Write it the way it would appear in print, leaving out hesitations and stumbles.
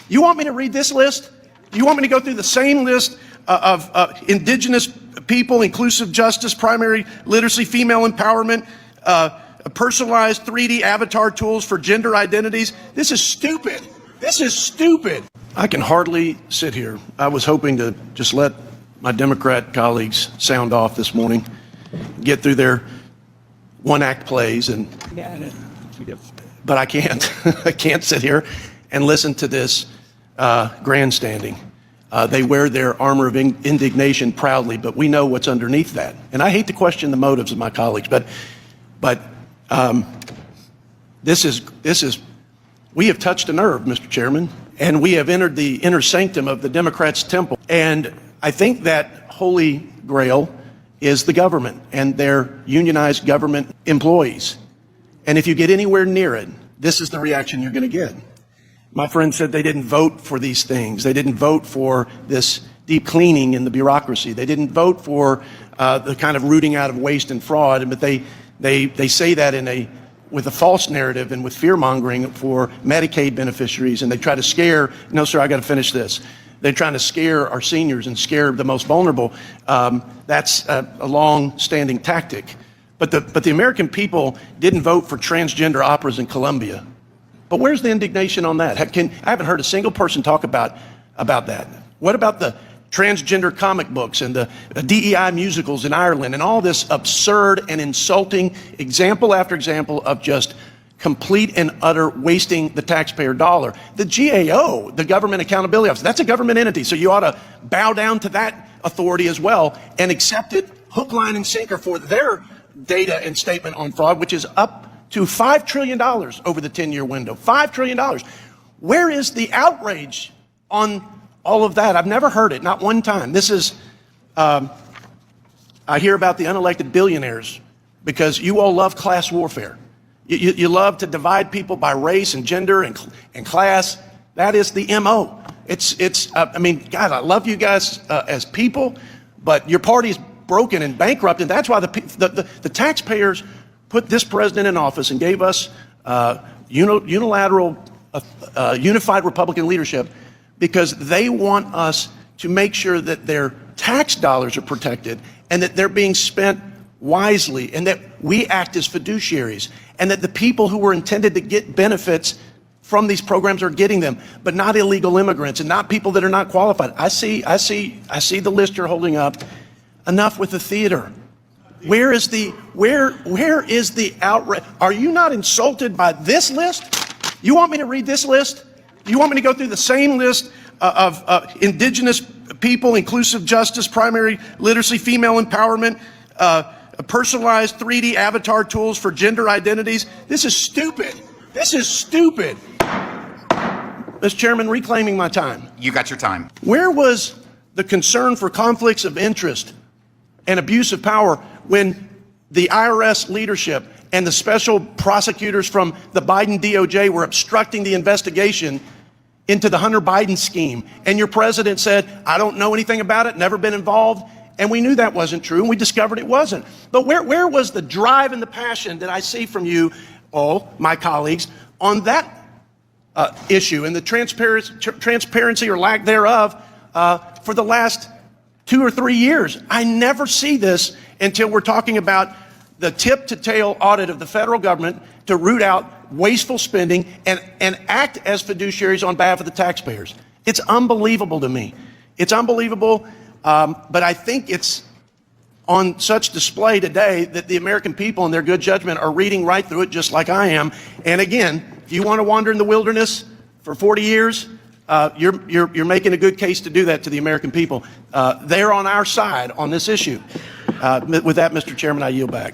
You want me to read this list? You want me to go through the same list of indigenous people, inclusive justice, primary literacy, female empowerment, personalized 3D avatar tools for gender identities? This is stupid. This is stupid. I can hardly sit here. I was hoping to just let my Democrat colleagues sound off this morning, get through their one-act plays, but I can't. I can't sit here and listen to this grandstanding. They wear their armor of indignation proudly, but we know what's underneath that. And I hate to question the motives of my colleagues, but this is we have touched a nerve, Mr. Chairman, and we have entered the inner sanctum of the Democrats' temple. And I think that holy grail is the government and their unionized government employees. And if you get anywhere near it, this is the reaction you're going to get. My friend said they didn't vote for these things. They didn't vote for this deep cleaning in the bureaucracy. They didn't vote for the kind of rooting out of waste and fraud. But they say that with a false narrative and with fear-mongering for Medicaid beneficiaries. And they try to scare, no, sir, I got to finish this. They're trying to scare our seniors and scare the most vulnerable. That's a long-standing tactic. But the American people didn't vote for transgender operas in Colombia. But where's the indignation on that? I haven't heard a single person talk about that. What about the transgender comic books and the DEI musicals in Ireland and all this absurd and insulting example after example of just complete and utter wasting the taxpayer dollar? The GAO, the Government Accountability Office, that's a government entity, so you ought to bow down to that authority as well and accept it hook, line, and sinker for their data and statement on fraud, which is up to $5 trillion over the 10-year window. $5 trillion. Where is the outrage on all of that? I've never heard it, not one time. This is, I hear about the unelected billionaires because you all love class warfare. You love to divide people by race and gender and class. That is the MO. I mean, God, I love you guys as people, but your party's broken and bankrupt, and that's why the taxpayers put this president in office and gave us unilateral, unified Republican leadership because they want us to make sure that their tax dollars are protected and that they're being spent wisely and that we act as fiduciaries and that the people who were intended to get benefits from these programs are getting them, but not illegal immigrants and not people that are not qualified. I see the list you're holding up. Enough with the theater. Where is the outrage? Are you not insulted by this list? You want me to read this list? You want me to go through the same list of indigenous people, inclusive justice, primary literacy, female empowerment, personalized 3D avatar tools for gender identities? This is stupid. This is stupid. Mr. Chairman, reclaiming my time. You got your time. Where was the concern for conflicts of interest and abuse of power when the IRS leadership and the special prosecutors from the Biden DOJ were obstructing the investigation into the Hunter Biden scheme? And your president said, I don't know anything about it, never been involved. And we knew that wasn't true, and we discovered it wasn't. But where was the drive and the passion that I see from you, all my colleagues, on that issue and the transparency or lack thereof for the last 2 or 3 years? I never see this until we're talking about the tip-to-tail audit of the federal government to root out wasteful spending and act as fiduciaries on behalf of the taxpayers. It's unbelievable to me. It's unbelievable, but I think it's on such display today that the American people in their good judgment are reading right through it just like I am. And again, if you want to wander in the wilderness for 40 years, you're making a good case to do that to the American people. They're on our side on this issue. With that, Mr. Chairman, I yield back.